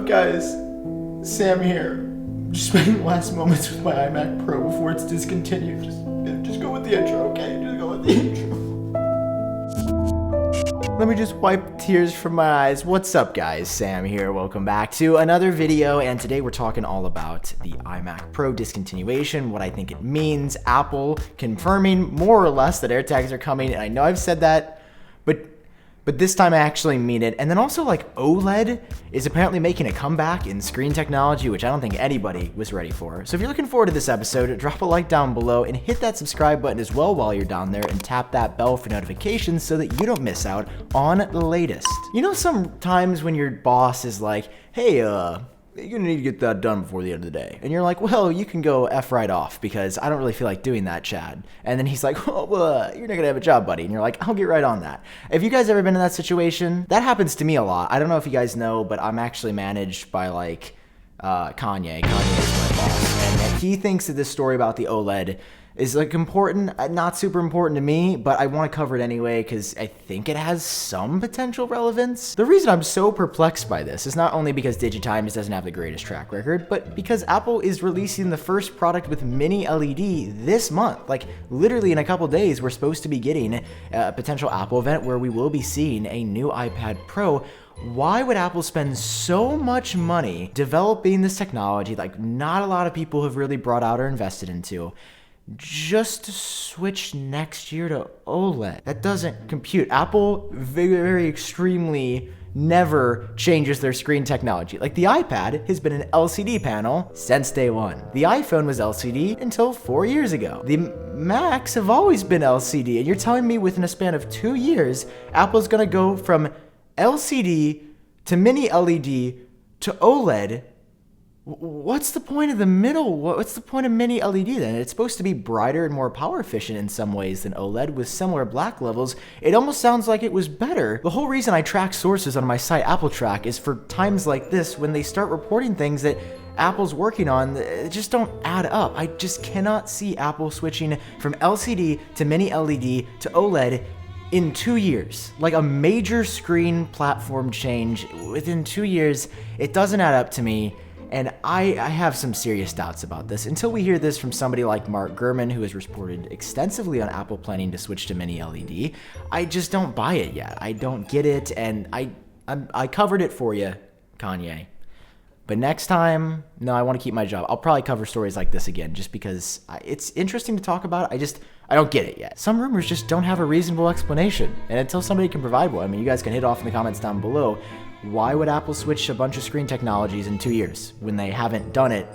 Guys, Sam here. Just spending the last moments with my iMac Pro before it's discontinued. Just go with the intro, okay? Just go with the intro. Let me just wipe tears from my eyes. What's up, guys? Sam here. Welcome back to another video, and today we're talking all about the iMac Pro discontinuation, what I think it means, Apple confirming more or less that AirTags are coming, and I know I've said that, but this time I actually mean it. And then also, like, OLED is apparently making a comeback in screen technology, which I don't think anybody was ready for. So if you're looking forward to this episode, drop a like down below and hit that subscribe button as well while you're down there, and tap that bell for notifications so that you don't miss out on the latest. You know, sometimes when your boss is like, hey, you're gonna need to get that done before the end of the day. And you're like, well, you can go F right off because I don't really feel like doing that, Chad. And then he's like, oh, well, you're not gonna have a job, buddy. And you're like, I'll get right on that. If you guys ever been in that situation, that happens to me a lot. I don't know if you guys know, but I'm actually managed by like Kanye. Kanye is my boss. And he thinks that this story about the OLED is like important, not super important to me, but I want to cover it anyway because I think it has some potential relevance. The reason I'm so perplexed by this is not only because Digitimes doesn't have the greatest track record, but because Apple is releasing the first product with mini LED this month. Like literally in a couple days, we're supposed to be getting a potential Apple event where we will be seeing a new iPad Pro. Why would Apple spend so much money developing this technology like not a lot of people have really brought out or invested into, just to switch next year to OLED? That doesn't compute. Apple very extremely never changes their screen technology. Like the iPad has been an LCD panel since day one. The iPhone was LCD until 4 years ago. The Macs have always been LCD, and you're telling me within a span of 2 years, Apple's gonna go from LCD to mini LED to OLED? What's the point of the middle? What's the point of mini LED then? It's supposed to be brighter and more power efficient in some ways than OLED with similar black levels. It almost sounds like it was better. The whole reason I track sources on my site Apple Track is for times like this when they start reporting things that Apple's working on that just don't add up. I just cannot see Apple switching from LCD to mini LED to OLED in 2 years. Like a major screen platform change within 2 years. It doesn't add up to me. And I have some serious doubts about this until we hear this from somebody like Mark Gurman, who has reported extensively on Apple planning to switch to mini LED. I just don't buy it yet. I don't get it, and I covered it for you, Kanye. But next time, no, I want to keep my job. I'll probably cover stories like this again just because it's interesting to talk about. I don't get it yet. Some rumors just don't have a reasonable explanation. And until somebody can provide one, I mean, you guys can hit off in the comments down below. Why would Apple switch a bunch of screen technologies in 2 years when they haven't done it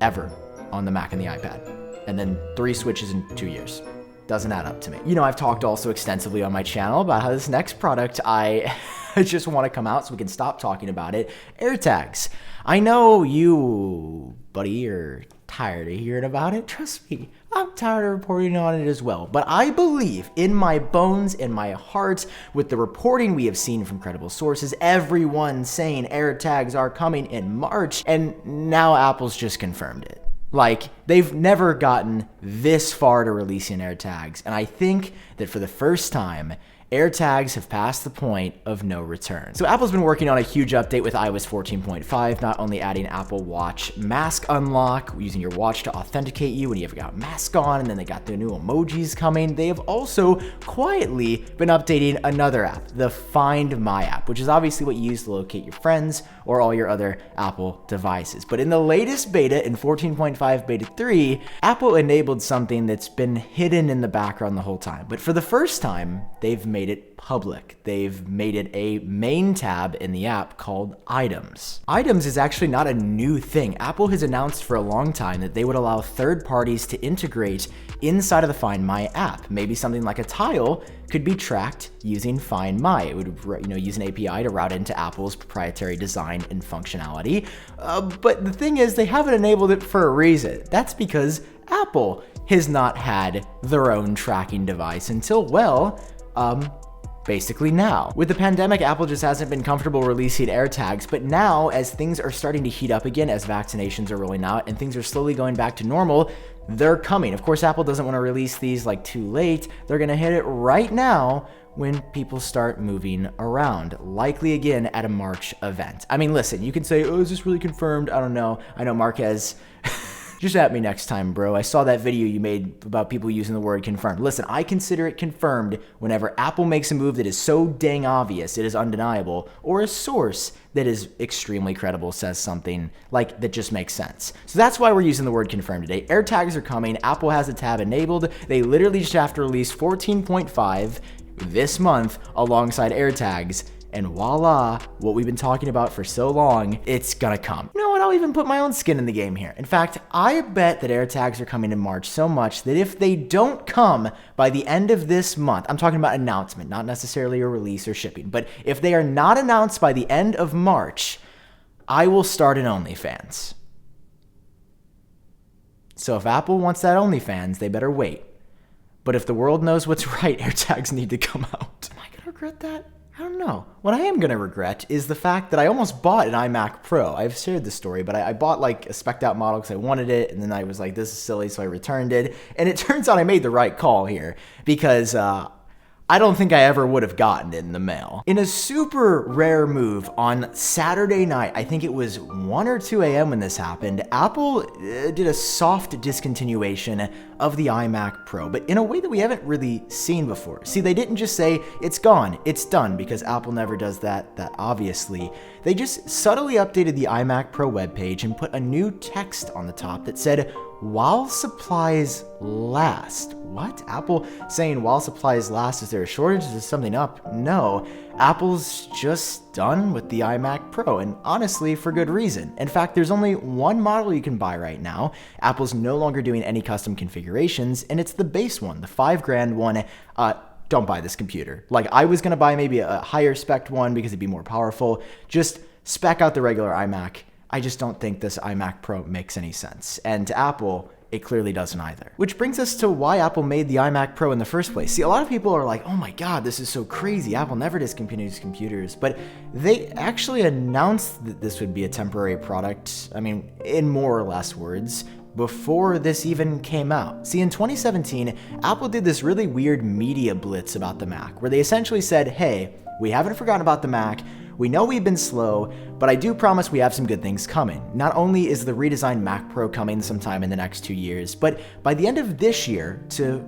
ever on the Mac and the iPad? And then 3 switches in 2 years. Doesn't add up to me. You know, I've talked also extensively on my channel about how this next product I just want to come out so we can stop talking about it. AirTags. I know you, buddy, are tired of hearing about it. Trust me, I'm tired of reporting on it as well. But I believe in my bones, in my heart, with the reporting we have seen from credible sources, everyone saying AirTags are coming in March, and now Apple's just confirmed it. Like, they've never gotten this far to releasing AirTags, and I think that for the first time, AirTags have passed the point of no return. So Apple's been working on a huge update with iOS 14.5, not only adding Apple Watch Mask Unlock, using your watch to authenticate you when you have got mask on, and then they got the new emojis coming. They have also quietly been updating another app, the Find My app, which is obviously what you use to locate your friends or all your other Apple devices. But in the latest beta, in 14.5 Beta 3, Apple enabled something that's been hidden in the background the whole time. But for the first time, they've made it public. They've made it a main tab in the app called Items. Items is actually not a new thing. Apple has announced for a long time that they would allow third parties to integrate inside of the Find My app. Maybe something like a tile could be tracked using Find My. It would, use an API to route into Apple's proprietary design and functionality. But the thing is, they haven't enabled it for a reason. That's because Apple has not had their own tracking device until, basically now. With the pandemic, Apple just hasn't been comfortable releasing AirTags, but now as things are starting to heat up again, as vaccinations are rolling out and things are slowly going back to normal, they're coming. Of course, Apple doesn't want to release these like too late. They're going to hit it right now when people start moving around, likely again at a March event. I mean, listen, you can say, oh, is this really confirmed? I don't know. I know Marquez. Just at me next time, bro. I saw that video you made about people using the word confirmed. Listen, I consider it confirmed whenever Apple makes a move that is so dang obvious, it is undeniable, or a source that is extremely credible says something like that just makes sense. So that's why we're using the word confirmed today. AirTags are coming. Apple has the tab enabled. They literally just have to release 14.5 this month alongside AirTags. And voila, what we've been talking about for so long, it's gonna come. You know what, I'll even put my own skin in the game here. In fact, I bet that AirTags are coming in March so much that if they don't come by the end of this month, I'm talking about announcement, not necessarily a release or shipping, but if they are not announced by the end of March, I will start an OnlyFans. So if Apple wants that OnlyFans, they better wait. But if the world knows what's right, AirTags need to come out. Am I gonna regret that? I don't know. What I am going to regret is the fact that I almost bought an iMac Pro. I've shared this story, but I bought like a spec'd out model because I wanted it, and then I was like, this is silly, so I returned it. And it turns out I made the right call here because I don't think I ever would have gotten it in the mail. In a super rare move on Saturday night, I think it was 1 or 2 a.m. when this happened, Apple did a soft discontinuation of the iMac Pro, but in a way that we haven't really seen before. See, they didn't just say, it's gone, it's done, because Apple never does that obviously. They just subtly updated the iMac Pro webpage and put a new text on the top that said, while supplies last. What? Apple saying while supplies last? Is there a shortage? Is something up? No. Apple's just done with the iMac Pro, and honestly, for good reason. In fact, there's only one model you can buy right now. Apple's no longer doing any custom configurations, and it's the base one, the $5,000 one. Don't buy this computer. Like, I was gonna buy maybe a higher spec one because it'd be more powerful. Just spec out the regular iMac. I just don't think this iMac Pro makes any sense. And to Apple, it clearly doesn't either. Which brings us to why Apple made the iMac Pro in the first place. See, a lot of people are like, oh my God, this is so crazy. Apple never discontinues computers. But they actually announced that this would be a temporary product, I mean, in more or less words, before this even came out. See, in 2017, Apple did this really weird media blitz about the Mac, where they essentially said, hey, we haven't forgotten about the Mac. We know we've been slow, but I do promise we have some good things coming. Not only is the redesigned Mac Pro coming sometime in the next 2 years, but by the end of this year, to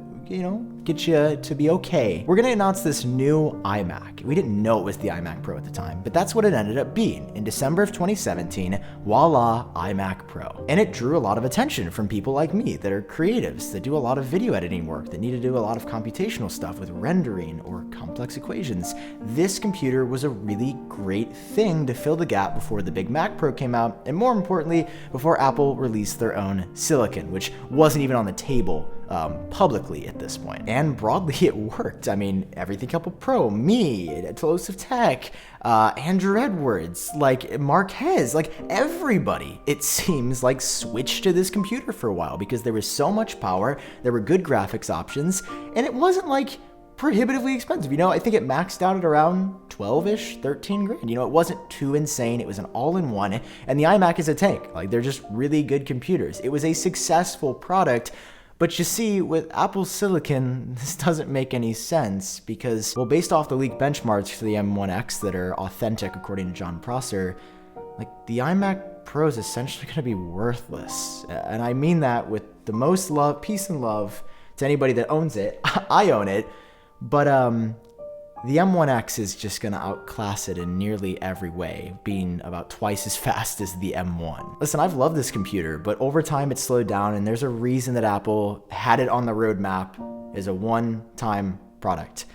get you to be okay, we're gonna announce this new iMac. We didn't know it was the iMac Pro at the time, but that's what it ended up being. In December of 2017, voila, iMac Pro. And it drew a lot of attention from people like me that are creatives, that do a lot of video editing work, that need to do a lot of computational stuff with rendering or complex equations. This computer was a really great thing to fill the gap before the big Mac Pro came out, and more importantly, before Apple released their own silicon, which wasn't even on the table publicly at this point. And broadly, it worked. I mean, everything Apple Pro, me, Explosive Tech, Andrew Edwards, like Marquez, like everybody, it seems like switched to this computer for a while because there was so much power, there were good graphics options, and it wasn't like prohibitively expensive. I think it maxed out at around 12-ish, 13 grand. It wasn't too insane. It was an all-in-one, and the iMac is a tank. Like, they're just really good computers. It was a successful product. But you see, with Apple's silicon, this doesn't make any sense because, well, based off the leaked benchmarks for the M1X that are authentic according to John Prosser, like, the iMac Pro is essentially going to be worthless. And I mean that with the most love, peace and love to anybody that owns it. I own it, but the M1X is just going to outclass it in nearly every way, being about twice as fast as the M1. Listen, I've loved this computer, but over time it's slowed down, and there's a reason that Apple had it on the roadmap as a one-time product.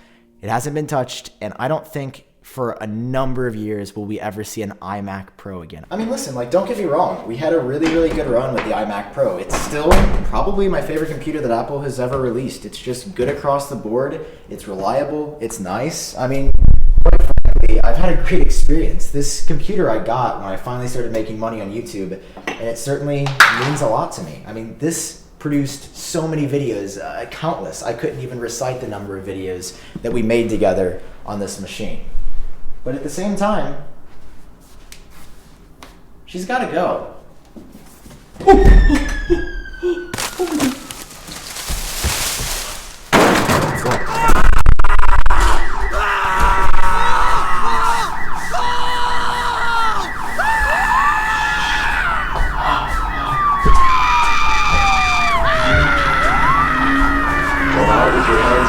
It hasn't been touched, and I don't think for a number of years will we ever see an iMac Pro again. I mean, listen, like, don't get me wrong. We had a really, really good run with the iMac Pro. It's still probably my favorite computer that Apple has ever released. It's just good across the board. It's reliable. It's nice. I mean, quite frankly, I've had a great experience. This computer I got when I finally started making money on YouTube, and it certainly means a lot to me. I mean, this produced so many videos, countless. I couldn't even recite the number of videos that we made together on this machine. But at the same time, she's gotta go.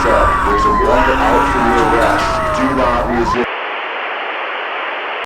Hands up. There's a warrant out for your arrest. Do not resist.